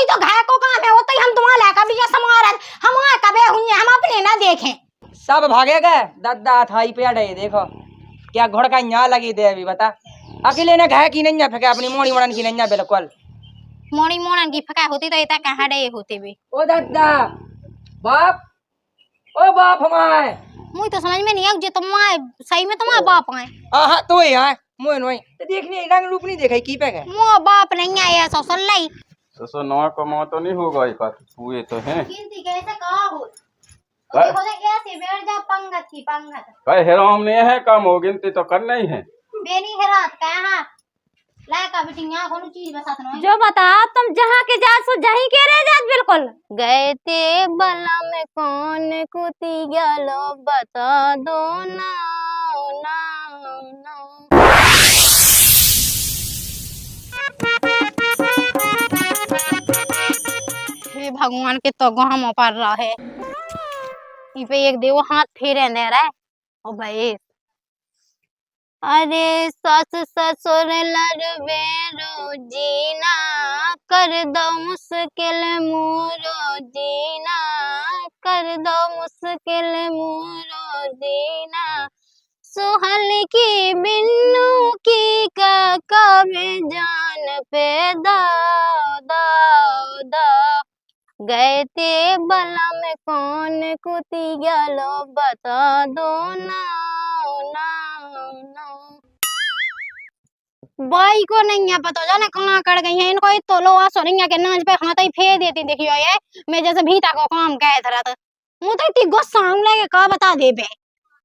ही तो घाय को काम है, वो तो हम तुम्हारा लाका भी समारन हम कबे हुए हम अपने ना देखें। सब भागे गए, दद्दा थाई पे अड़े देखो क्या घोड़ का यहाँ लगी दे अभी बता। अकेले ने घाय की नहीं फेंका अपनी मोड़ी मोड़न की नहीं बिल्कुल। मोड़ी मोड़न की फका होती तो इतना कहाँ डे होते भी। ओ दद्दा बाप, ओ बाप हमारे मुझे तो समझ में नहीं आ जो तुम्हारे सही में तुम्हारा बाप आए। हाँ तो ही है मुझे नहीं तो देखने रंग रूप नहीं देखा की पे गए। मो बाप नहीं आया सो सुन लाई ससुर नौ कमाओ तो नहीं होगा एक हुए तो हैं गिनती कैसे कहा हो देखो दे कैसे बैठ जा पंगत की पंगत कहे हेराम नहीं है काम हो गिनती तो करना ही है बेनी है रात का हां लाका बिटिया कोनो चीज बसात न जो बता तुम जहाँ के जा सो जहीं के रह जात बिल्कुल। गए थे बला में कौन कुती गलो बता दो ना ना ना। हे भगवान के तो गहम पर रहा है ई पे एक देव हाथ फेरे दे रहा है ओ भाई। अरे सस ससुर लड़वे रोजीना कर दो मुश्किल मोरो जीना कर दो मुश्किल मोरो जीना सुहल की बिन्नू की काका में जान पे दाओ दाओ दाओ गए थे बला में कौन कुती गलो बता दो ना ना ना। बाई को नहीं है पता जाने कहाँ कर गई है इनको तो लो आसो नहीं है के नाच पे हाथ ही फेर देती देखियो ये मैं जैसे भीता को काम कहे था तो मुंह तो इतनी गुस्सा हम लेके का बता दे बे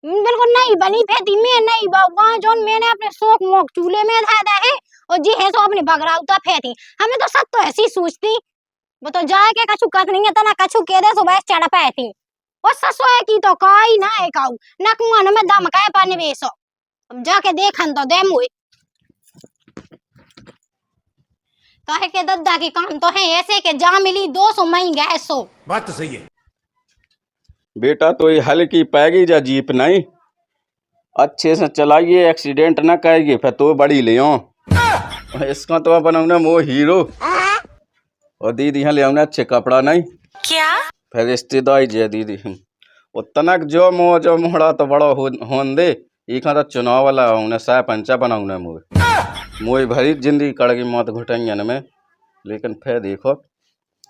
बिल्कुल नहीं बनी फेती मैं नहीं वहां जोन मैंने अपने शौक मोक चूल्हे में धादा है और जी है सो अपनी बगराउता फेती हमें तो सब तो ऐसी सोचती वो तो जाए के कछु कत नहीं है तना कछु के दे सुबह चढ़ पाती वो ससुए की तो काई ना है काऊ ना कुआं में दम काए पानी बेसो अब जाके देखन तो दे मुई काहे के दद्दा की काम तो है ऐसे के जा मिली 200 महंगा है सो बात तो सही है बेटा तो ये हल्की पैगी जा जीप नहीं अच्छे से चलाइए एक्सीडेंट ना करेगी फिर तो बड़ी ले इसका तो बनाऊंगा वो हीरो और दीदी यहाँ ले आऊंगा अच्छे कपड़ा नहीं क्या फिर रिश्तेदारी जे दीदी वो तनक जो मोड़ा तो बड़ा होन दे इखा तो चुनाव वाला हूँ सह पंचा बनाऊंगा मुँह भरी जिंदगी कड़गी मौत घुटेंगे में लेकिन फिर देखो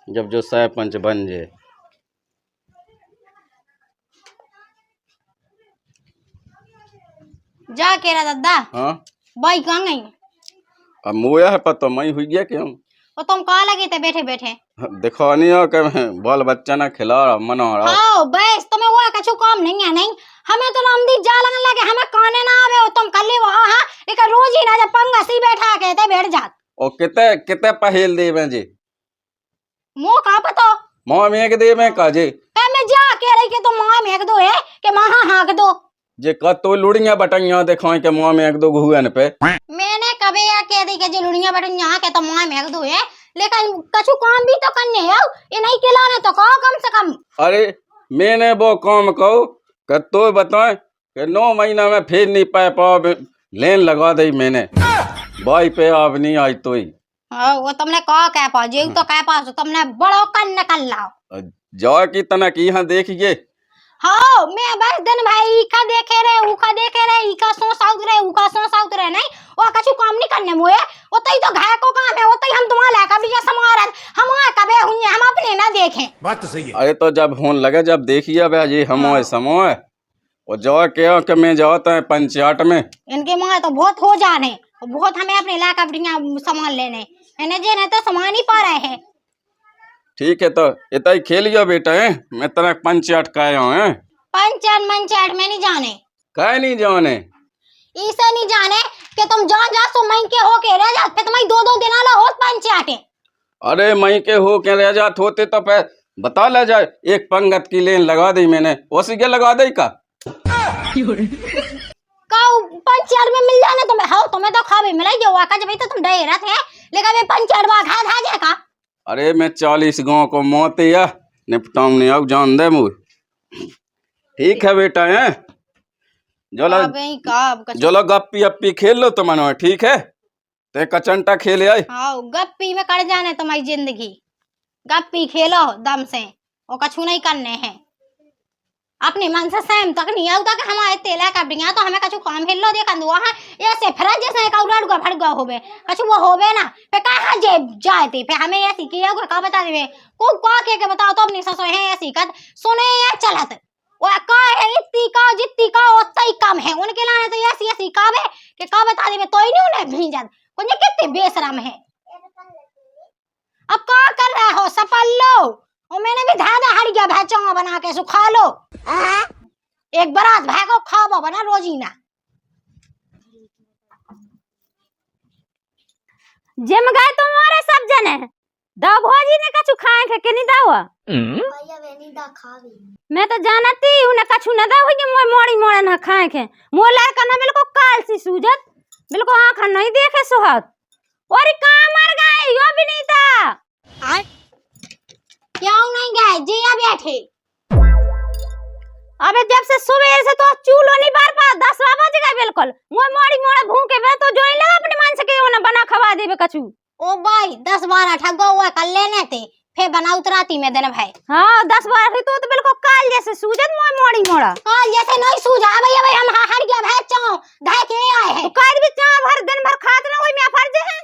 जब जो सह पंच बन जाए जा के रहा दद्दा हाँ बाई कहाँ गई अब मुँह है पता मैं हुई गया क्यों वो तुम कहाँ लगे थे बैठे बैठे देखो नहीं हो कि बाल बच्चा ना खिला रहा मना रहा हाँ बस तुम्हें वो कछु काम नहीं है नहीं हमें तो लंबी जा लगन लगे हमें काने ना आवे हो तुम कल वो हाँ एक रोज ही ना जब पंगा सी बैठा कहते बैठ जात और किते किते पहेल दे में जी मुंह का पतो मां में के दे में का जी मैं जा के रही के तो मां में दो है कि मां हाँक दो जे क तो लुड़िया बटैया दिखाई के मां में एक दो घुएन पे मैंने कभी या कह दी के लुड़िया बटन यहाँ के तो मां में दो है लेकिन कछु काम भी तो करने है ये नहीं खिलाने तो कहो कम से कम। अरे मैंने वो काम कहो कि तो बताए कि 9 महीना में फिर नहीं पाए पाओ लेन लगा दी मैंने भाई पे आप नहीं आई तो ही वो तुमने कहा क्या पा जी तो क्या पास तुमने बड़ो कन निकल लाओ जा की तना की यहाँ देखिए हाँ मैं बस दिन भाई इका देखे रहे उका देखे रहे इका सो साउथ रहे उका सो साउथ रहे नहीं वो कछु काम नहीं करने मुए वो तो घाय को काम है वो तो हम तुम्हारा लाका भी समारन हम कबे हुए हम अपने ना देखें। बात तो सही है अरे तो जब होन लगे जब देखिए अब ये हम समोए और जो क्या कि मैं जाता है पंचायत में इनके माँ तो बहुत हो जाने बहुत हमें अपने लाका बिटिया सामान लेने इन्हें जे नहीं तो सामान ही पा रहे हैं। ठीक है तो इतना ही खेलियो बेटा है मैं तेरा पंचायत का आया हूँ पंचायत मंचायत में नहीं जाने कह नहीं जाने इसे नहीं जाने कि तुम जान जा सो मई के हो के रह जात पे तुम्हारी 2-2 दिन आला होत पंचायत। अरे मई के हो के रह जात होते तो फिर बता ले जाए एक पंगत की लेन लगा दी मैंने उसी के लगा दी का पंचायत में मिल जाने तुम्हें हाँ तुम्हें तो खा भी मिला जो वाका जब तो तुम डरे थे लेकिन वे पंचायत वा खा था जाएगा। अरे मैं 40 गांव को मौत या निपटाऊं नहीं अब जान दे मुझे ठीक है बेटा है जो लोग गप्पी अप्पी खेल लो तुम ठीक है ते कचंटा खेले आई हाँ गप्पी में कट जाने तुम्हारी जिंदगी गप्पी खेलो दम से, वो कछु नहीं करने हैं। अपने मन से सहम तक नहीं आता कि हमारे तेला कपड़ियां तो हमें कछु काम हिलो दे कंदुआ है ऐसे फिर जैसे एक औरड़ भड़गा होबे कछु वो होबे ना पे कहां जे जाती पे हमें ऐसी किया का बता देवे को के बताओ तो अपनी ससुर है ऐसी कद सुने या चलत वो का है इतनी का जितनी का उतना ही कम है उनके लाने तो ऐसी ऐसी कावे कि का बता देवे तो ही नहीं उन्हें भीजत कुछ कितने बेशरम है। अब का कर रहा हो सफल लो और मैंने भी धादा हट गया भैचों बना के सुखा लो एक बरात भाई को खाओ बना रोजीना। जिम गए तुम मोरे सब जने दाव भोजी ने कछु खाए के नहीं दावा भैया वेनी दा खावी मैं तो जानती हूं ना कछु न दाव के मोय मोड़ी मोड़े ना खाए के मोर लड़का ना बिल्कुल काल सी सूजत बिल्कुल आंख नहीं देखे सुहात और कहां मर गए यो भी नहीं था क्यों नहीं गए जी या बैठे अबे जब से सुबह से तो चूल्हो नहीं बार पा 10 बज गए बिल्कुल मोय मोड़ी मोड़े भूखे बे तो जो नहीं लगा अपने मन से के ना बना खवा देबे कछु ओ भाई 10-12 ठगो हुआ कर लेने थे फिर बना उतराती में दिन भाई। हां 10-12 तो बिल्कुल काल जैसे सूजत मोय मोड़ी मोड़ा काल जैसे नहीं सूझा भैया भाई हम हट गया भाई चाओ धाय के आए हैं तो काट भी चा भर दिन भर खात ना वही में फर्ज है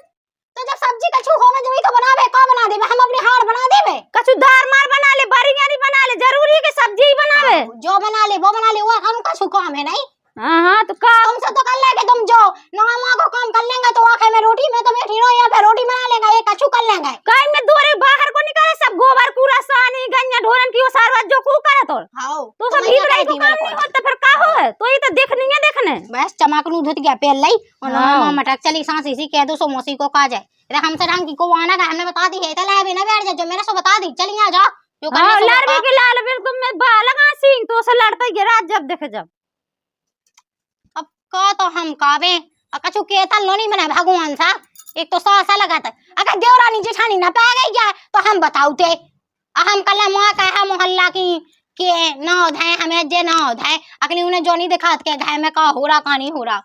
तो जब सब्जी कछु होवे जब तो बनावे का बना देबे हम अपनी हाड़ बना देबे कछु दार मार बना ले बारीगारी बना ले जरूरी है कि सब्जी ही बनावे जो बना ले वो बना ले वो हम कछु काम है नहीं। हां तो का तुमसे तो कर लेंगे तुम जो नवा मां को काम कर लेंगे तो आखे में रोटी में तो बैठी रहो या फिर रोटी बना लेंगे ये कछु कर लेंगे काई में दोरे बाहर को निकाले सब गोबर कूड़ा सानी गन्या ढोरन की वो सारवा जो कू करे हां तो सब भीतर ही काम नहीं होता फिर का हो तो ये तो देखनी है देखने बस चमकनू धुत गया पहले ही और नवा मटक चली सांस इसी कह दो सो मौसी को का जाए रे हमसे रंग की को आना का हमने बता दी है तो ले भी ना बैठ जा जो मेरे से बता दी चली आ जाओ जो करने से लड़वे के लाल बिल्कुल मैं लगा सिंह तो से लड़ता ही रात जब देखे जब अब का तो हम कावे कछु के तल नहीं बना भगवान सा एक तो सा लगाता अगर देवरानी जेठानी ना पा गई क्या तो हम बताऊते हम कल मां कहा मोहल्ला की के ना धाए हमें जे ना धाए अगली उन्हें जो नहीं दिखात के घाय में का हो रहा का नहीं हो रहा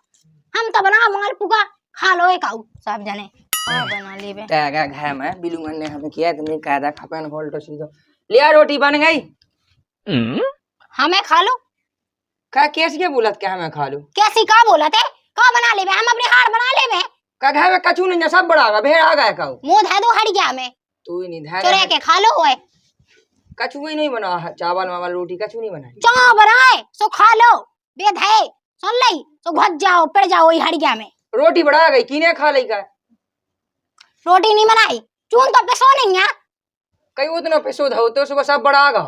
हम तो बना माल पुगा खा लो एक आऊ सब जने बना लेबे क्या घर में बिलुंगन ने हमें किया तुमने कायदा खपन होल्ड तो सीधो लिया रोटी बन गई हमें खा लो का कैसे बोलत क्या हमें खा लो कैसी का बोला थे का बना लेबे हम अपनी हाड़ बना लेबे का घर में कछु नहीं सब बड़ा भेड़ आ गया का मुंह धा दो हट गया मैं तू ही नहीं धा चुरा के खा लो ओए कछु ही नहीं बना चावल वावल रोटी कछु नहीं बनाई चाव बनाए सो खा लो बेद है सुन लई सो घट जाओ पड़ जाओ ही हट गया मैं रोटी बढ़ा गई किने खा लई का रोटी नहीं बनाई चून तो पेसो नहीं है कई उतना पैसो धो तो सुबह सब बड़ा गा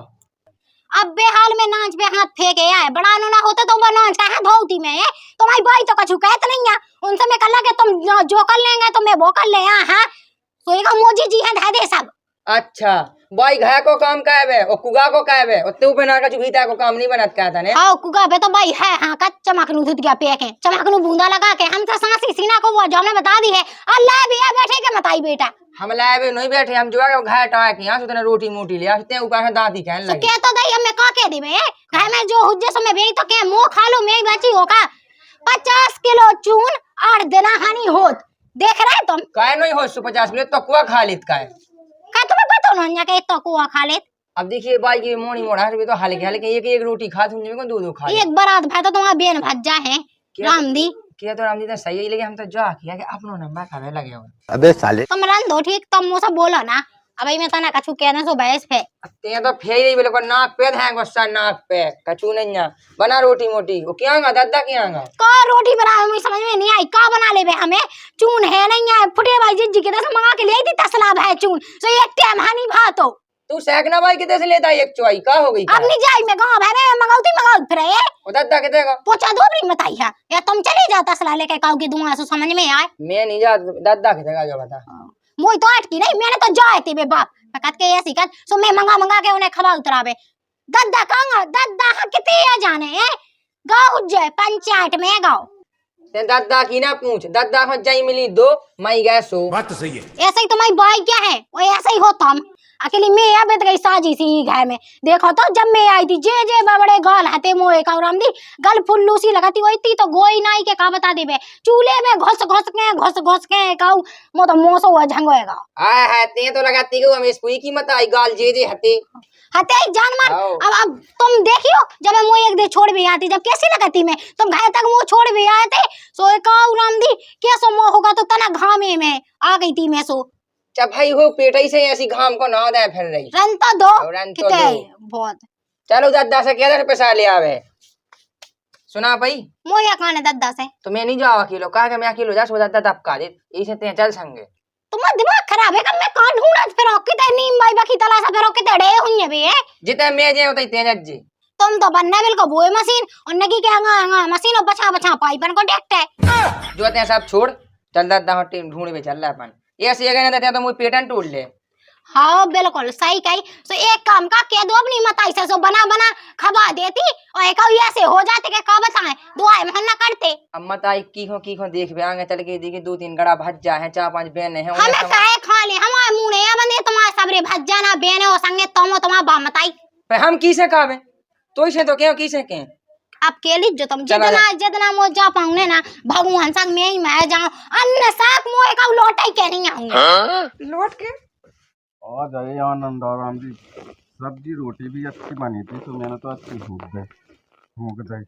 अब बेहाल में नाच पे हाथ फेंके आए बड़ा ना होता तो वो नाच कहाँ धोती में है तुम्हारी भाई तो कछु कहत नहीं है उनसे मैं कल के तुम जो कर लेंगे तो मैं वो कर ले हां सोएगा मोजी जी हैं धा दे सब अच्छा भाई घाय को काम का है और कुगा को का है और तू पे ना कछु भीता को काम नहीं बनत का था ने हां कुगा बे तो भाई है हां का चमकनू धुत गया पे के चमकनू बूंदा लगा के हम तो सांसी सीना को वो जो हमने बता दी है अल्लाह भैया बैठे के बताई बेटा हम लाए बे नहीं बैठे हम जो है घाय टाए के यहां से तने रोटी मोटी लिया इतने ऊपर है दांती कहने तो लगे क्या तो दई हमें का के देबे घाय में जो हुज्जे समय बेई तो के मुंह खा लो मैं बची होगा 50 किलो चून 8 दिन हानि होत देख रहे तुम काय नहीं हो 150 मिनट तो कुआ खा लेत काय का तुम्हें पता नहीं के तो कुआ खा लेत अब देखिए भाई की मोनी मोड़ा है तो हाल के एक रोटी खा तुम को दो खा एक बारात भाई तो तुम्हारा बेन भज्जा है रामदी किया तो रामदी तो सही है लेकिन हम तो जा किया कि अपनो नंबर खावे लगे हो अबे साले तुम रन दो ठीक तुम मुझसे बोलो ना अबे मैं तना कछु कहने सो बहस पे ते तो फेर ही बिल्कुल नाक पे है गुस्सा नाक पे कछु नहीं ना बना रोटी मोटी वो क्या गा दादा क्या गा का रोटी बना मुझे समझ में नहीं आई का बना लेबे हमें चून है नहीं है फुटे भाई जिज्जी के दस मंगा के ले आई थी तसला भाई चून सो एक टाइम हानि भात हो तू सेकना भाई कितने से लेता एक चुआई का हो गई अब नहीं जाई मैं गांव भाई मैं मंगाऊती फिर ये वो दादा कितने का पोछा दो भी मत आई है या तुम चले जाओ तसला लेके काऊ की दुआ सो समझ में आए मैं नहीं जा दादा कितने का जो बता मोई तो अटकी नहीं मैंने तो जाए थी बे बाप कत के ऐसी कत सो मैं मंगा के उन्हें खवा उतरावे दद्दा कांगा दद्दा किते आ जाने है गांव जे पंचायत में गांव ते दादा की ना पूछ दादा को जाई मिली 2 मई गए 100 बात तो सही है। ऐसे ही तुम्हारी बाई क्या है वो ऐसे ही होता हम अकेली मैं अब गई साजी सी घर में देखो तो जब मैं आई थी जे बड़े गाल हते मोए का राम दी गल फुल्लू सी लगाती वही थी तो गोई नाई के का बता देबे चूल्हे में घुस के काऊ मो तो मोसो हुआ झंगोएगा हां हां ते तो लगाती को हम इस पुई की मत आई गाल जे हते हते जान मार अब तुम देखियो जब मैं मोए एक दे छोड़ भी आती जब कैसी लगाती मैं तुम घर तक मुंह छोड़ भी आए थे सो काऊ राम दी कैसो मोह होगा तो तना घामे में आ गई थी मैं सो जब भाई हो पेटई से ऐसी घाम को ना दे फिर रही रन तो दो रन तो किते दो। बहुत चलो दादा से क्या पैसा ले आवे सुना भाई मोया काने दद्दा से तो मैं नहीं जाओ अकेलो कहा कि मैं अकेलो जा सो दादा दबका दे इसे ते चल संगे तुम्हारा दिमाग खराब है मैं कान ढूंढा फिर किते नीम भाई बखी तलासा फिर किते डे हुई बे जिते मैं जे होते तेज जी तुम तो बनना बिल्कुल बोए मशीन और नगी के आंगा मशीन और बछा पाइपन को देखते जो ते सब छोड़ चल दादा टीम ढूंढ में चल रहा अपन ऐसे जगह ना तो मुझे पेटन टूट ले हाँ बिल्कुल सही कही सो एक काम का कह दो अपनी मताई से सो बना खबा देती और एक ऐसे हो जाते के का बताएं दुआएं महना करते अब मताई की हो देख बे आगे चल के देखी 2-3 गड़ा भज्जा है 4-5 बहने हैं हमें काहे खा ले हमारे मुंह ने बंदे तुम्हारे सबरे भज्जा ना बेने और संगे तुम्हारा बा मताई पे हम की से खावे तो इसे तो क्यों की से के अब के लिए जो तुम जितना मो जा पाऊंगे ना भगवान संग में ही मैं जाऊं अन्न साक मोए का लौटाई के नहीं आऊंगी लौट के आज आए आनंद आराम जी सब्जी रोटी भी अच्छी बनी थी तो मैंने तो अच्छी भूख गई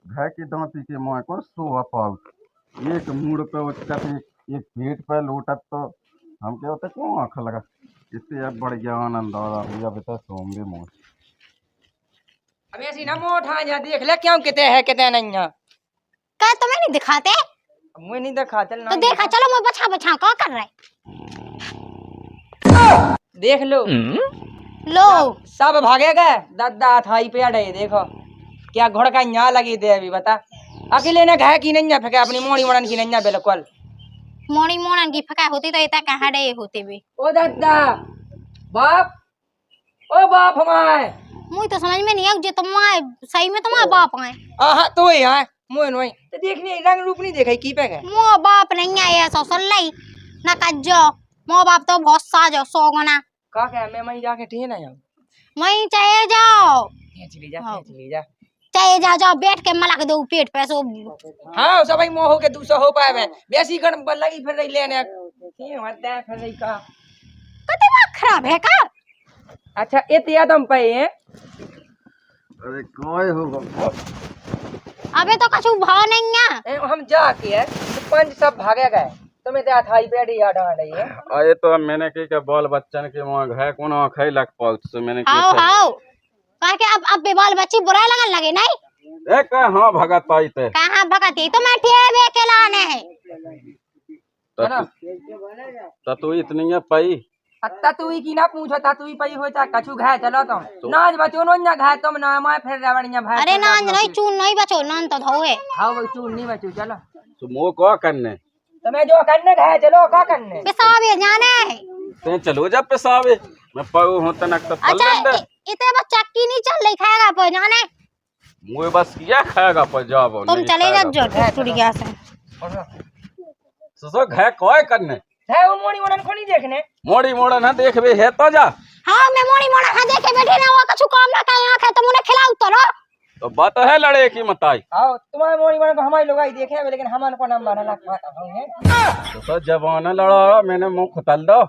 घर की दांती के मुँह को सोआ पाऊ एक मूड पे उसका एक पेट पे लोटत तो हम क्या होता क्यों आँख लगा इससे अब बढ़ गया आनंद आराम जी अब तो सोम भी मोह अब ऐसी ना मोठा जा देख ले क्यों किते है किते नहीं है क्या तुम्हें नहीं दिखाते मुझे नहीं देखा चल ना तो देखा चलो मैं बछा क्या कर रहा देख लो लो सब भागेगा दादा थाई पे अड़े देखो क्या घोड़का यहाँ लगी दे अभी बता अकेले ने घाय की नहीं फेंका अपनी मोड़ी मोड़न की नहीं बिल्कुल मोड़ी मोड़न की फका होती तो इतना कहाँ डे होते भी ओ दादा बाप ओ बाप हमारे मुझे तो समझ में नहीं आया जो तुम्हारे सही में तुम्हारा बाप आए हाँ तो ही है मोह नोई तो देखनी रंग रूप नहीं देखा की पे गए मो बाप नहीं आया सो सुन लई ना कज्जो मो बाप तो बहुत साजो सोगना का क्या मैं वहीं जाके ठीक ना जाऊं वहीं चाहे जाओ चली जा चाहे जाओ बैठ के मलक दो पेट पे सो हाँ सब भाई मोह के 200 हो पाए मैं बेसी गण लगी फिर रही लेने की होता है फिर रही का कते बात खराब है का अच्छा इतना तुम पे हैं अरे काय होगा अबे तो कछु भाव नहीं है हम जाके है पंच सब भागे गए तुम्हें तो थाई पे डी याद आ रही है आए तो अब मैंने की बाल बच्चन के वहाँ घर कौन खाई लग पाऊ तो मैंने हाओ कहा के अब बाल बच्ची बुरा लगन लगे नहीं एक हाँ भगत पाई थे कहां भगती तो मैं ठेबे के लाने है तू इतनी है पाई अत्ता तू ही की ना पूछो ता तू ही पई हो ता कछु घाय चलो तो नाज बचो नो ना घाय तुम ना मैं फिर रावणिया भाई अरे नान नहीं चून नहीं बचो नान तो धोए हां वो चून नहीं बचो चलो तो मो को करने तुम्हें जो करने घाय चलो का करने पेशाब जाने ते चलो जब पेशाबे मैं पाऊ हूं तनक तो अच्छा इतने बस चक्की नहीं चल रही खाएगा पर जाने मुझे बस किया खाएगा पर जाओ तुम चले जा जो टूट गया से ससो घे कोय करने है वो मोड़ी मोड़न को नहीं देखने मोड़ी मोड़ा ना देखबे है तो जा हां मैं मोड़ी मोड़ा हां देखे बैठे ना वो कछु काम ना का आंख है तुम उन्हें खिलाओ तो बात है लड़े की मताई आओ तुम्हारे मोड़ी मोड़न को हमारे लोग ही देखे हैं लेकिन हमारे को नाम माना ना खाता है तो जवान लड़ा मैंने मुंह खुतल दो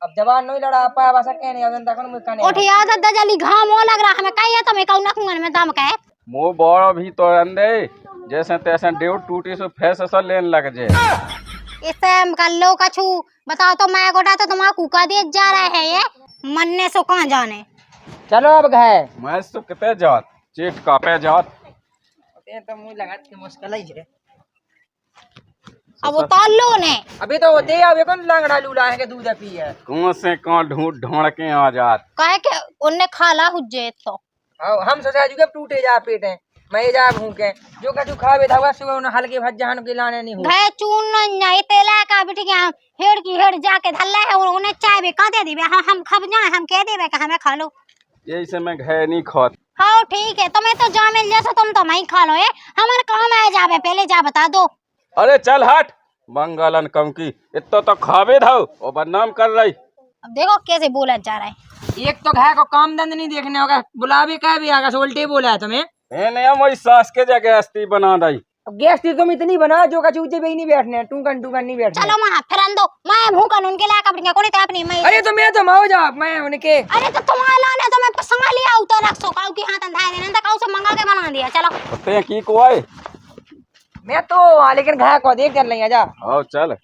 अब जवान नहीं लड़ा पा बस के नहीं अब तक मुझ कने उठ याद दद्दा जली घाम हो लग रहा हमें कहिए तो मैं कहूं ना कुंगन में दम कहे मुंह बड़ा भी तो अंदे जैसे तैसे डेव टूटी सो फैस सा लेन लग जाए इसे कर लो कछु बताओ तो मैं गोटा तो तुम्हारा कुका दे जा रहा है ये मन्ने सो कहां जाने चलो अब घाय मैं तो किते जात चेट कापे जात ते तो मुंह लगा के मुश्किल ही है अब उतार लो ने अभी तो होते अब कौन लंगड़ा लूला है के दूध पी है कौन से कौन ढूंढ के आ जात कहे के उन्ने खाला हुज्जे तो आओ हम सोचा जुगे टूटे जा पेटे मैं जा भूखे जो कछु खावे धावा सुबह उन हल्के भज्जान के लाने नहीं हो घे चून नहीं तेला का बिठ गया हेड़ की हेड़ जाके धल्ला है और उन्हें चाय भी का दे देबे हम खब जाए हम कह देबे कि हमें खा लो यही से मैं घे नहीं खात हाँ ठीक है तुम्हें तो जा मिल जैसा तुम तो मैं खा लो ये हमारे काम आ जावे पहले जा बता दो अरे चल हट बंगालन कम की इतो तो खावे धाओ और बदनाम कर रही अब देखो कैसे बोला जा रहा है। एक तो घाय को काम धंध नहीं देखने होगा, बुलावे का भी आगा उल्टे बोला है तुम्हें। नहीं वही सास के जगह अस्थि बना दाई। अब गैस थी तुम इतनी बना जो का चूचे पे ही नहीं बैठने, टूकन नहीं बैठने। चलो वहाँ फिर दो, मैं भूखन उनके लायक अपनी कोनी ते अपनी मैं। अरे तो मैं तो माओ जा मैं उनके। अरे तो तुम्हारे लाने तो मैं संगा लिया उतर रख सो काऊ की हाथ अंधा देने तक काऊ से मंगा के बना दिया। चलो पते की को आए मैं तो लेकिन घाय को देख कर ले जा। आओ चल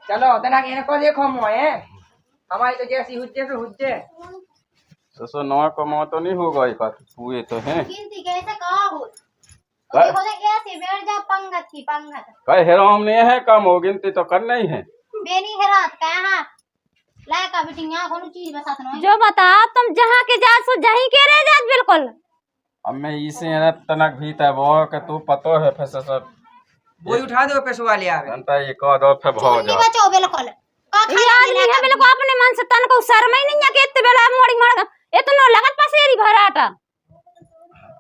चलो तना के को देखो मोए हमारी तो जैसी हुज्जे से हुज्जे। ससो नौ कमाओ तो नहीं होगा एक हुए तो हैं गिनती कैसे कहा हो देखो तो ऐसे बैठ जा पंगत की पंगत। कहे हेरो हमने है कम हो गिनती तो करना ही है। बेनी हेरात कहा लायका बेटी यहां कोनो चीज बसात न जो बताओ तुम जहाँ के जा सो जहीं के रह जात बिल्कुल। अब मैं इसे तनक भी था वो के तू पतो है फिर सब वो उठा दो पैसों वाले आवे। जनता ये कह दो फिर भाव नहीं जा बचो बिल्कुल का ये आदमी है बिल्कुल अपने मन से तन को शर्म ही नहीं है कि इतने बेला मोड़ी मार इतना लगत पसेरी भराटा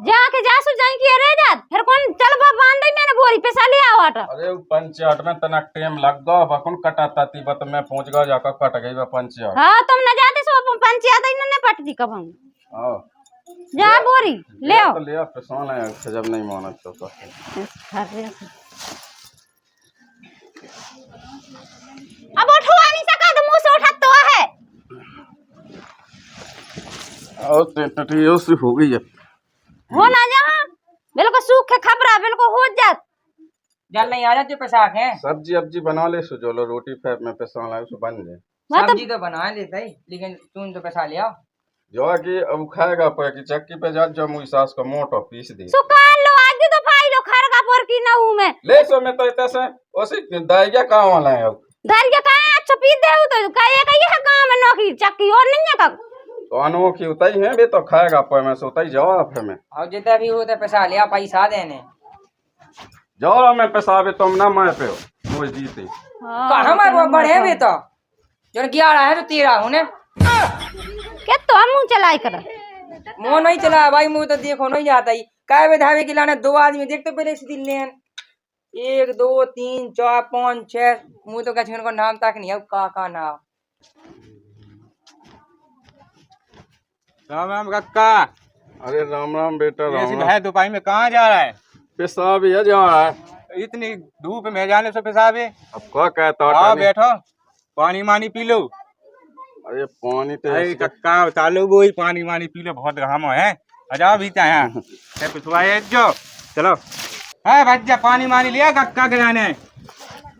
जहाँ के जा सो जहीं के रह जात फिर कौन चल बा बांध दे मैंने बोरी पैसा ले आओ आटा। अरे पंचायत में तनक टाइम लग गो बकुन कटाता ती बत मैं पहुंच गया जाकर कट गई बा पंचायत। हाँ तुम न जाते सो पंचायत ही न पटती कब हम आओ जा बोरी ले आओ। तो ले आ पसंद है जब नहीं माना तो अब उठवा नहीं सका तो मुंह से उठा तो है और टटियो से हो गई है हो ना जहाँ बिल्कुल सूखे खबरा बिल्कुल हो जात। जल नहीं आ जाते पैसा है सब्जी अब्जी बना ले सो जो लो रोटी फेर में पैसा लाए सो बन जाए। सब्जी तो बना लेता ही लेकिन तुम तो पैसा ले आओ। जो है कि अब खाएगा पे कि चक्की पे जा जो मुई सास को मोटो पीस दे सुकाल लो आज तो फाई लो खरगा पर की ना हूं मैं ले सो में तो इतने से ओसी दाइया कहां वाला है अब दाल के काहे अच्छा पी दे तो काहे कही है गांव में नौकरी चक्की और नहीं है का तो अनो की उताई है बे तो खाएगा पे में सोताई जवाब है में और जितना भी होता पैसा ले आ पैसा देने जाओ मैं पैसा बे तुम ना मैं पे हो मुझे जीते कहां मैं बढ़े बे तो जो 11 है तो 13 होने के तो हम मुंह चलाई कर मुंह नहीं चला भाई मुंह तो देखो नहीं जाता ही काय बे धावे की लाने दो आदमी देख तो पहले से दिल 1 2 3 4 5 6 मुंह तो कछ को नाम तक नहीं है का नाम। राम राम काका। अरे राम राम बेटा ऐसी राम राम। भाई दोपहर में कहाँ जा रहा है? पेशाब ये जा रहा है इतनी धूप में जाने से पेशाब है। अब क्या कहता आओ बैठो पानी मानी पी लो। अरे पानी तो अरे कक्का चालो वो ही पानी मानी पी लो बहुत घाम है। आ जाओ भीतर यहाँ से पिछवाए जो चलो है बच्चा पानी मानी लिया कक्का के जाने।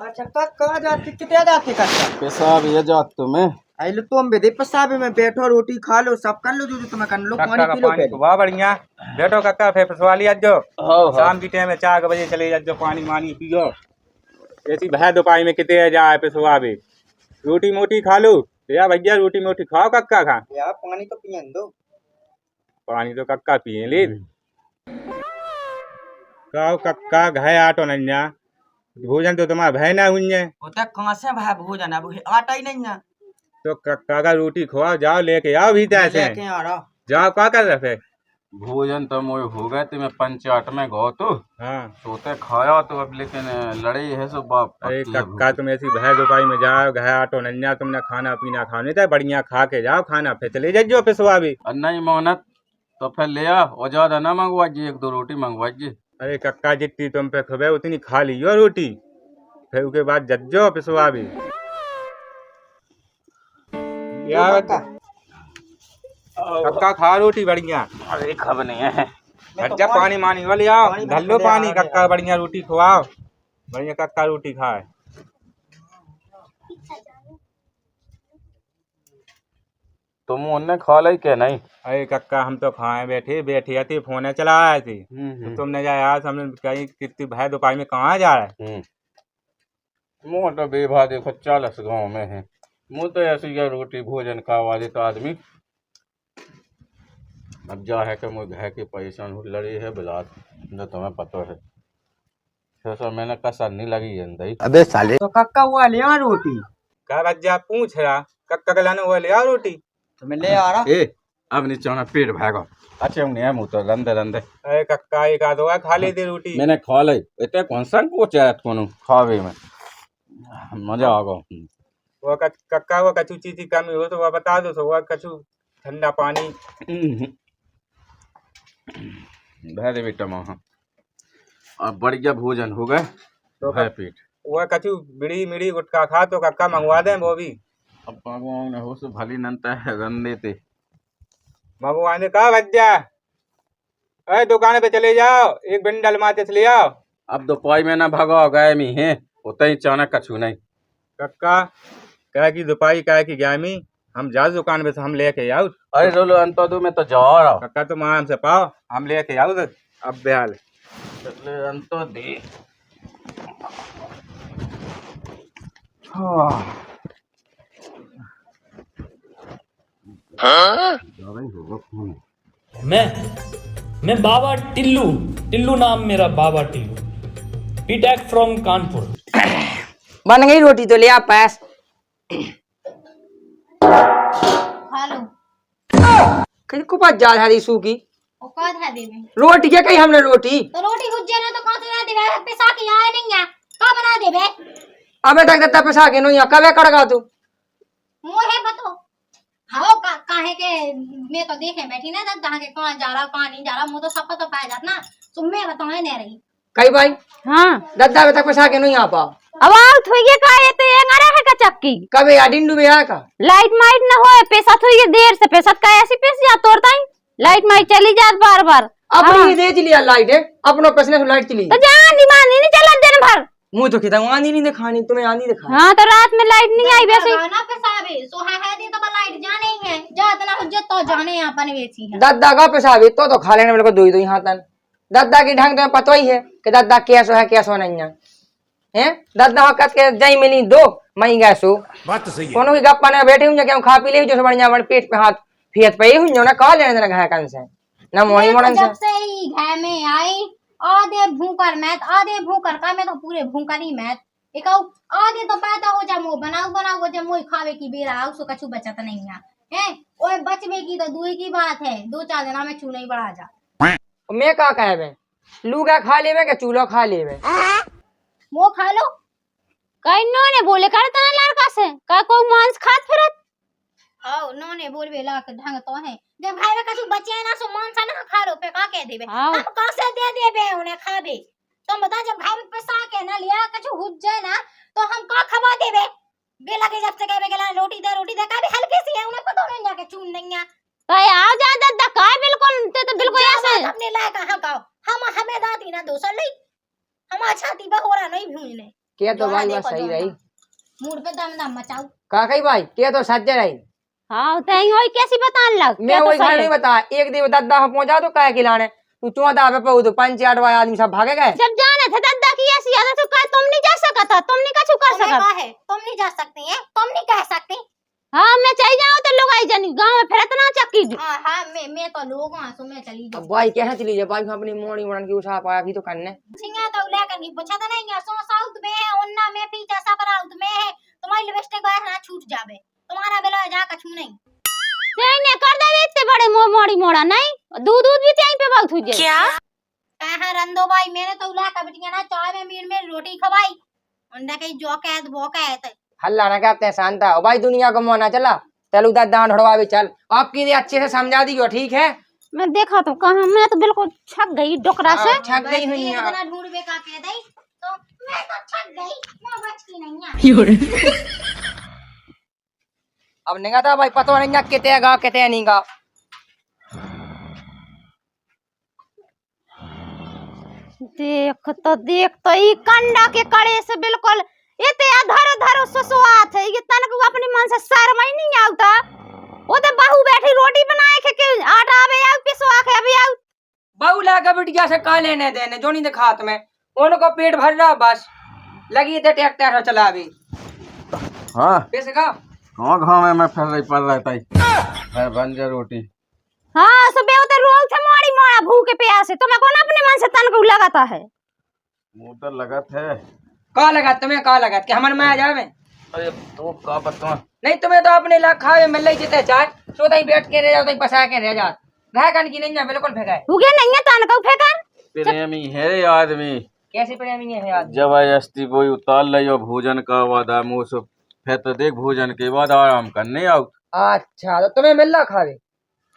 अच्छा कहाँ जाते कितने जाते कच्चा पेशाब ये जात तुम्हें आई लो तुम बेदे पेशाब में बैठो रोटी खा लो सब कर लो जो तुम्हें कर लो कक्का पानी का पी लो पानी वाह बढ़िया बैठो कक्का फिर पिछवा लिया जो हाँ शाम की टाइम में 4 बजे चले जाओ पानी मानी पियो। ऐसी भाई दोपहर में कितने जाए पिछवा भी रोटी मोटी खा लो या भैया रोटी मोटी खाओ कक्का खा यार पानी तो पिए दो पानी तो कक्का पिए ले काओ कक्का घाय आटो नन्या भोजन तो तुम्हारा भय ना हुई है होता कहाँ से भाई भोजन अब आटा ही नहीं है तो कक्का का रोटी खुआ जाओ लेके आओ भीतर से लेके आ रहा जाओ क्या कर रहे भोजन तो मोए हो गए थे मैं पंचायत में गो तो हाँ सोते खाया तो अब लेकिन लड़े है सो बाप अरे कक्का तुम ऐसी भय दोपहर में जाओ घाय आटो नन्या तुमने खाना पीना खाने था बढ़िया खा के जाओ खाना फिर चले जाइयो पिसवा भी और नहीं मानत तो फिर ले आ और ज्यादा ना मंगवाइए 1 2 रोटी मंगवाइए। अरे कक्का जितनी तुम पे खबे उतनी खा लियो रोटी फिर उसके बाद जज्जो पिसवा भी यार कक्का खा रोटी बढ़िया। अरे खब नहीं है अच्छा पानी मानी वाली आओ धल्लो पानी कक्का बढ़िया रोटी खुआओ बढ़िया कक्का रोटी खाए। तुम उन्हें खा ली क्या नहीं? अरे कक्का हम तो खाए बैठे बैठे आती फोन चला आए थे तो तुमने जाए आज हमने कहीं कितनी भाई दोपहर में कहाँ जा रहा है मुँह तो बेभा देखो 40 गाँव में है मुँह तो ऐसी क्या रोटी भोजन खावा देता आदमी। अब जा है कि मुझे घर की परेशान लड़ी है बिलास जो तुम्हें पता है सो मैंने कसा नहीं लगी है दही। अबे साले तो कक्का वो ले आ रोटी कह रज्जा पूछ रहा कक्का के लाने वो ले आओ रोटी तो मैं ले आ रहा ए अब नहीं चाहना पेट भागो अच्छे नहीं मुँह तो रंदे रंदे। अरे कक्का एक आध हुआ खा ली थी रोटी मैंने खा ली इतने कौन सा को चाहत को खावे में मजा आ गो वो कक्का वो कछु चीज की कमी हो तो वो बता दो, तो वो कछु ठंडा पानी। धरे बेटा वहाँ अब बढ़िया भोजन हो गए तो है पेट। वो कछु बीड़ी मिड़ी गुटखा खा तो कक्का मंगवा दें वो भी। अब भगवान ने हो सो भली नंता है गंदे ते मंगवा ने कहा भज्जा, अरे दुकान पे चले जाओ, एक बंडल माचिस ले आओ। अब दोपहर में ना भगो गए मी है उतना ही चाणक कछु नहीं। कक्का कह की दुपाई कह की ग्यामी, हम जाओ दुकान पे से हम लेके आओ। अरे रोलो अंतो दो में तो जाओ रहा कक्का तुम आराम से पाओ, हम लेके आओ तो अब बेहाल। चले अंतो दे। मैं बाबा टिल्लू, टिल्लू नाम मेरा, बाबा टिल्लू, पीटैक फ्रॉम कानपुर। बन गई रोटी तो ले आ पास। खा लो। कहीं को बात जा रही सूखी औकात है दे में। रोटी क्या कही हमने रोटी। तो रोटी गुज्जे ना तो कौन सा दे बे पैसा की आए नहीं है का बना दे बे। अबे तक दत्ता पैसा के नहीं कबे कड़गा तू मोहे बतो हाओ काहे के मैं तो देखे बैठी ना दद्दा के कहां जा रहा कहां नहीं जा रहा, मुझे तो सब तो पाया जात ना, तुम्हें बताए नहीं रही। कही भाई हाँ दद्दा तक पैसा के नहीं आ पा। अब आओ थोइए का ये तो ये ngara है का चक्की कबे या डिंडू में आ का लाइट माइट ना होए पैसा थोइए देर से पैसा का ऐसी पैसे जा तोड़ता ही लाइट माइट चली जात बार बार। अपनी ही दे चली लाइट है अपनो पैसे से लाइट चली तो जान दिमाग नहीं चला दिन भर। मुंह तो कहता आंधी नहीं दिखानी तुम्हें आंधी दिखा। हाँ तो रात में लाइट नहीं आई वैसे ना पैसा बे सोहा है दे तो लाइट जाने ही है जात ना हुज्जत तो जाने अपन वेची है। दद्दा का पैसा भी तो खा लेने मेरे को दो ही हाथन। दद्दा की ढंग तो पता ही है कि दद्दा कैसो है कैसो नहीं है हैं। दद्दा वक्त के जई मिली दो मई गैसो बात तो सही है। कोनो की गप्पा ने बैठे हुए कि हम खा पी ले जो बढ़िया बड़ पेट पे हाथ फेत पे हुई जो ना कह लेने देना घाय कन से ना मोही मोड़न से। जब से ही घर में आई आधे भूकर मैत आधे भूकर का मैं तो पूरे भूकर ही मैत एक आधे तो पैदा हो जा मुंह बनाओ हो जा मुंह खावे की बेरा आओ सो कछु बचत नहीं है ओए बचवे की तो दूर की बात है, 2-4 दिन में चूल्हा ही बढ़ा जा। मैं का कहबे लूगा खा लेवे के चूल्हा खा लेवे वो खा लो कहीं नो ने बोले करता ना लड़का से का कोई मांस खात फिरत। आओ नो ने बोलबे ला के ढंग तो है जब भाई में कछु बचे ना सो मांस ना खा लो पे का कह देबे हम कैसे दे देबे उन्हें खाबे। तुम बता जब घर में पैसा के ना लिया कछु हुज जाए ना तो हम का खवा देबे बेला के जब से कहबे गेला रोटी दे का भी हल्के सी है उन्हें पता नहीं जाके चून नहीं है तो आओ जा दद्दा का बिल्कुल ते तो बिल्कुल ऐसे अपने लायक हां का हम हमें दाती ना दोसर नहीं हम छाती पे हो रहा नहीं भूलने के तो भाई बात सही रही मूड पे दम मचाओ का कही भाई के तो सच रही। हाँ तई होई कैसी बतान लग मैं वही घर नहीं बता एक दिन दद्दा को पहुंचा दो काय खिलाने तू 14 पे पहुंच तो 5-8 आदमी सब भागे गए। जब जाने थे दद्दा की ऐसी आदत तो का तुम नहीं जा सकता तुम नहीं कछु कर सकत है तुम नहीं जा सकती हैं तुम नहीं कह सकती। हाँ मैं चाहिए जाऊँ तो लोग आई जानी गांव में फिरत ना चक्की हां मैं तो लोग हां सो मैं चली अब भाई कैसे चली जाए भाई अपनी मोड़ी मोड़न की उठा पाया भी तो करने सिंगा तो लेकर नहीं पूछा था नहीं सो साउथ में है उन्ना में पीछे सब साउथ में है तुम्हारी लिपस्टिक बाहर ना छूट जावे तुम्हारा बेला जा कछु नहीं नहीं कर दे इतने बड़े मोड़ी मोड़ा नहीं दूध भी त्यहीं पे बहुत हुई क्या कहां रंदो भाई मैंने तो लेकर बिटिया ना चाय में मीट में रोटी खवाई उन्ना कहीं जो कहत वो कहत हल्ला ना कहते हैं शांता भाई दुनिया को मोना चला चलो दद्दा ढड़वा भी चल आपकी ने अच्छे से समझा दियो ठीक है। मैं देखा तो कहा मैं तो बिल्कुल छक गई डोकरा से छक गई हुई है इतना ढूंढ बे का कह दई तो मैं तो छक गई मैं बचती नहीं है। अब निगा था भाई पता नहीं किते नहीं गा देख तो ई कंडा के कड़े से बिल्कुल ये ते धर ससुआत है ये तन को अपनी मन से शर्म ही नहीं आता। वो तो बहू बैठी रोटी बनाए के आटा आवे आउ पिसवा के अभी आउ बहू ला के बिटिया से का लेने देने जो नहीं दिखात में उनको पेट भर रहा बस लगी थे ट्रैक्टर चला अभी। हाँ कैसे का कहाँ गाँव में मैं फिर रही पड़ रहता है बन जा रोटी। हाँ सुबह उधर रोल थे मोड़ी मोड़ा भूखे प्यासे तुम्हें कौन अपने मन से तन को लगाता है मुँह तो लगत है का लगा तुम्हें का लगा कि हमारे में आ जावे अरे तो का बता नहीं तुम्हें तो अपने लाख खावे मिल रही जिते चार सो तई बैठ के रह जाओ तई पसा के रह जा घाय कन की नहीं जा बिल्कुल फेंकाए उगे नहीं है तन को फेंकन प्रेमी है आदमी कैसे प्रेमी है यार जबरदस्ती कोई उतार लियो भोजन का वादा मुँह से फिर तो देख भोजन के बाद आराम करने आओ। अच्छा तो तुम्हें मिल रहा खावे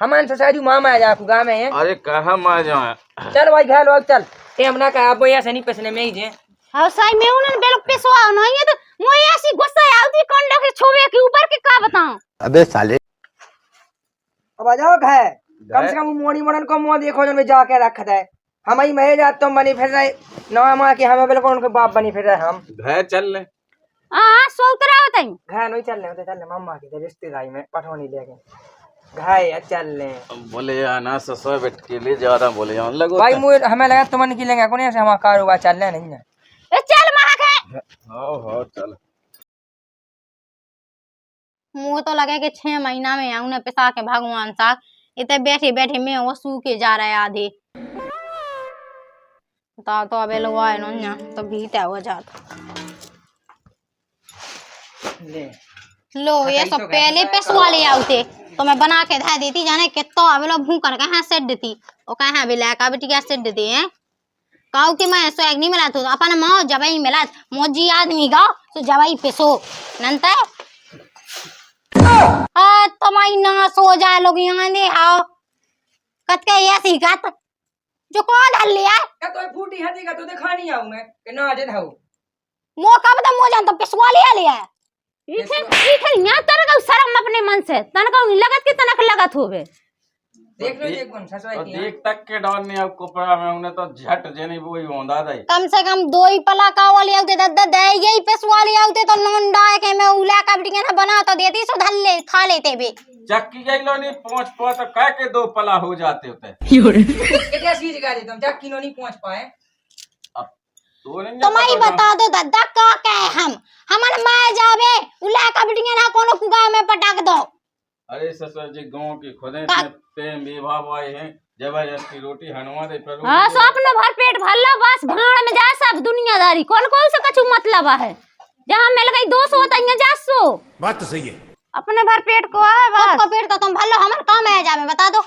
हमारे सोसाइटी मामा आ जाए गाँव में है। अरे कहाँ मार जाए। चल भाई घर लोग चल टेम ना का अब ऐसे नहीं पैसे में ही जे हां सही में उन्हें बेल पेशवा नहीं है तो मोय ऐसी गुस्सा आती कंडा के छोवे के ऊपर के का बताऊं। अबे साले अब आ जाओ घर कम से कम मोड़ी मोड़न को मुंह देखो जन में जाके रखत है हम ही महे जात तुम बनी फिर रहे ना मां के हमें बिल्कुल उनके बाप बनी फिर रहे हम घर चल ले। हां सोतरा बताई घर नहीं चल ले मम्मा के रिश्तेदारी में पठौनी लेके घर चल ले। बोले आना ससुर बैठ के लिए ज्यादा बोले आन लगो भाई मुझे हमें लगा तुम निकलेंगे कौन से हमारा कारोबार चल रहा नहीं है। ए चल महा के हो चल। मुँह तो लगे कि 6 महीना में आऊं ने पिसा के भगवान साहब इतने बैठे बैठे में वो सू के जा रहे आधे तो अबे लोग आए ना तो भीता हो जाता। ले लो ये सब पहले पेशवा ले आते तो मैं बना के धा देती जाने कितो अबे लोग भूकर कहाँ सेट देती और कहाँ भी लाका बेटी क्या सेट देती है काऊ कि मैं स्वैग नहीं मिला तो अपन माँ जबाई मिला मोजी आदमी गाओ तो जबाई पेशो नंता तुम्हारी ना सो जाए लोग यहाँ दे आओ कत के ऐसी कत जो कौन हल लिया क्या तो फूटी हदी का तो दिखा नहीं आऊं मैं कि ना जे धाऊ मौका बता मो जान तो पेशवा लिया इथे यहाँ तन का शर्म अपने मन से तन का लगत के तनक लगत होवे देख लो एक गुण ससुराई की देख तक के डर नहीं अब कोपरा में उन्हें तो झट जेनी वो ही होंदा दई कम से कम 2 ही पला का वाली आउते दद्दा दे यही पेशवा ले आउते तो नॉन डाय के मैं उला का बिटिया ना बना तो देती सो धल ले खा लेते बे चक्की गई लो नहीं पहुंच पाओ तो कह के 2 पला हो जाते होते। कितना चीज गा दे तुम जा किलो नहीं पहुंच पाए अब तो नहीं तुम्हारी बता दो दद्दा का कहे हम हमारे माए जावे उला का बिटिया ना कोनो कुगा में पटाक दो। अरे ससुर जी गांव की खुदे का- प्रेम विभाव आए हैं जबरदस्ती रोटी हनवा दे पर हां सो अपने भर पेट भर लो बस भाड़ में जा सब दुनियादारी कौन कौन से कछु मतलब है जहां मिल गई 200 तइया जा सो बात तो सही है। अपने भर पेट को है खुद बस को पेट तो तुम भलो हमारे काम आए जावे बता दो।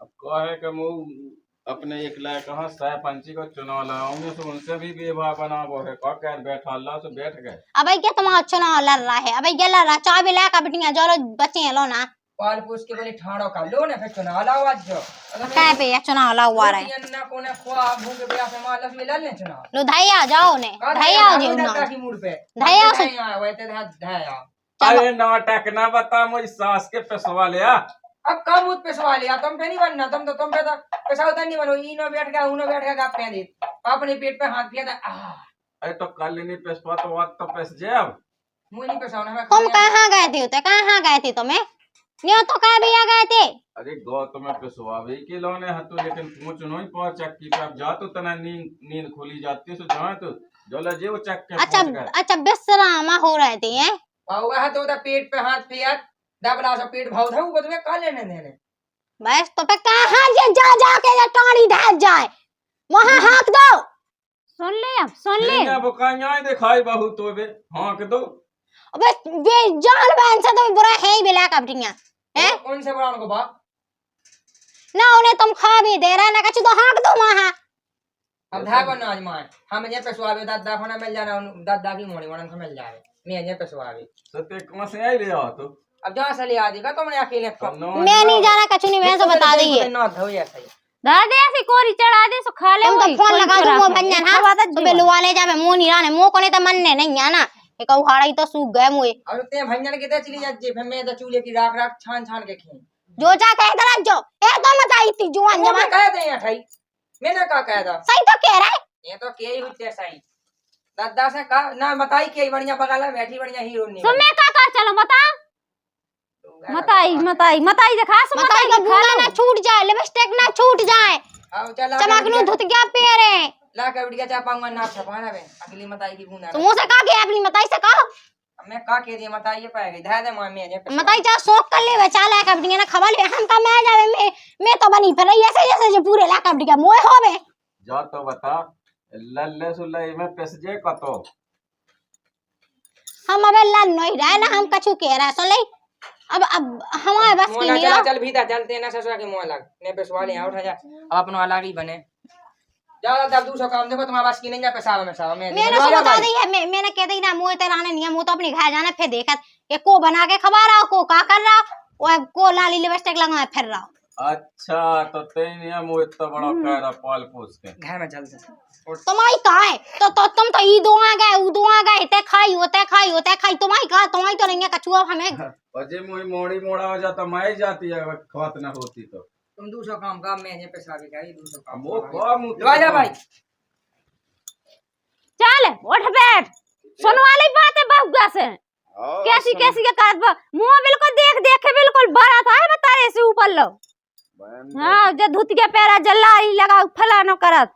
अब कहे कि मुँह अपने एक लायक कहाँ सरपंची को चुनाव लाऊंगे तो उनसे भी विवाह बना वो है कह कर बैठा अल्लाह से बैठ गए। अबे क्या तुम्हारा चुनाव लड़ रहा है अबे ये लड़ रहा चाय भी लाका बिटिया जो लो बच्चे लो ना पाल पूछ के बोले ठाड़ो का लो ना फिर चुनाव लाओ आज जो काय पे ये चुनाव ला हुआ रहे ना कोने खवा भूख के बिया से मार लस में ले चुनाव लो धैया जाओ ने धैया जी दादा की मूड पे धैया से धैया वैसे धैया अरे नाटक ना बता मुझ सास के पेशवा लिया अब कम उत पे सवाल है तुम पे नहीं बनना तुम पे तो पैसा उतना नहीं बनो इनो बैठ गया उनो बैठ गया गाप दे अपने पेट पे हाथ दिया था अरे तो कल नहीं पेशवा तो आज तो पेश जाए मुंह नहीं पैसा होना तुम कहाँ गए थे उते कहाँ गए थे तुम्हें ये तो कह भी आ गए थे। अरे गौ तुम्हें पेशवा भी के लोने हतो लेकिन पहुंच नहीं पहुंच चक्की पे अब जा तो तना नींद खोली जाती सो जाए तो जोला जे वो चक्के पहुंच गए। अच्छा बेसरामा हो रहे थे हैं बाबू है तो पेट पे हाथ फिर दबला सा पेट भाव था वो तुम्हें कह लेने देने बस तो पे कहाँ जा जा के ये टाणी ढाक जाए वहाँ हाथ दो सुन ले अब सुन ले अब कहीं दिखाई बहुत तो बे हाँक दो अबे ये जान बहन से तो बुरा है ही बिला कपटियां हैं कौन से बड़ा उनको बाप ना उन्हें तुम खा भी दे रहा ना कछु तो हाँक दो वहाँ अब धा बना आज मान हम ये पैसा दादा होना मिल जाना दादा की मोड़ी वरन मिल जाए मैं ये पैसा सत्य कहाँ से आई ले आओ तो अब जहाँ से ले आ जाएगा तुमने अकेले मैं नहीं जाना कछु नहीं मैं तो बता दी है ना धो ऐसा ही दादे ऐसी कोरी चढ़ा दे सो खा ले तुम तो फोन लगा दो वो बंजन हाँ तो बे लुआ ले जावे मुंह नहीं राने मुंह को नहीं तो मन ने नहीं आना ये कहू हाड़ा तो सूख गए मुए और ते भंजन के ते चली जाती फिर मैं तो चूल्हे की राख राख छान छान के खी जो जा कहे इधर जो ए तो मत आई थी जुआन मैं जवान कह दे यहाँ ठाई मैंने कहा कह था सही तो कह रहा है ये तो के ही हुई सही दादा से कहा ना बताई के बढ़िया बगाला बैठी बढ़िया हीरो नहीं तो मैं का कर चलो बता मताई दिखा सो बताई का बूना ना छूट जाए लिपस्टिक ना छूट जाए अब चला चमकनू धुत गया पैरे ला के बिटिया चापाऊंगा ना छपाना बे अगली मताई की बूंदा तो मुंह से कहा गया अपनी मताई से कहो अब मैं का के दिए मताई ये पाएगी धा दे मां में ये मताई जा शौक कर ले चाला का बिटिया ना खवा ले हम का मैं जावे मैं तो बनी फिर ऐसे जैसे जो पूरे ला का बिटिया मोए होवे जा तो बता लल्ले सुल्ले में पेश जे कतो हम अबे लन नहीं रहे ना हम कछु कह रहा सुन ले अब हमारे बस की नहीं चल चल भीतर चलते ना ससुरा के मुंह लग ने पे सवाल यहां उठा जा अब अपनो अलग ही बने जाओ तब दूसरा काम देखो तुम्हारे पास की नहीं है पेशाब में साहब मैं मैंने तो बता दी है मैंने कह दी ना मुँह तेराने नहीं है मुँह तो अपनी घर जाना फिर देखा ये को बना के खबा रहा को का कर रहा और को लाली लिपस्टिक लगा फिर रहा। अच्छा तो तेनिया मुँह इतना बड़ा कह रहा पाल पोस के घर में जल्दी तुम्हारी कहा है तो तुम तो ई दो आ गए ऊ दो आ गए ते खाई होते तुम्हारी कहा तुम्हारी तो नहीं है कछुआ हमें अजय मुई मोड़ी मोड़ा हो जाता मैं जाती है अगर खत ना होती तो तुम दूसरा काम मैं ये पेशाब का ही दूसरा काम वो खा मुँह लो जा भाई चल उठ बैठ सुन वाली बात है बहुआ से कैसी कैसी के काट मुंह बिल्कुल देख देख के बिल्कुल बड़ा था है तारे से ऊपर लो। हाँ जो धुत के पैरा जल्ला ही लगा फला न करत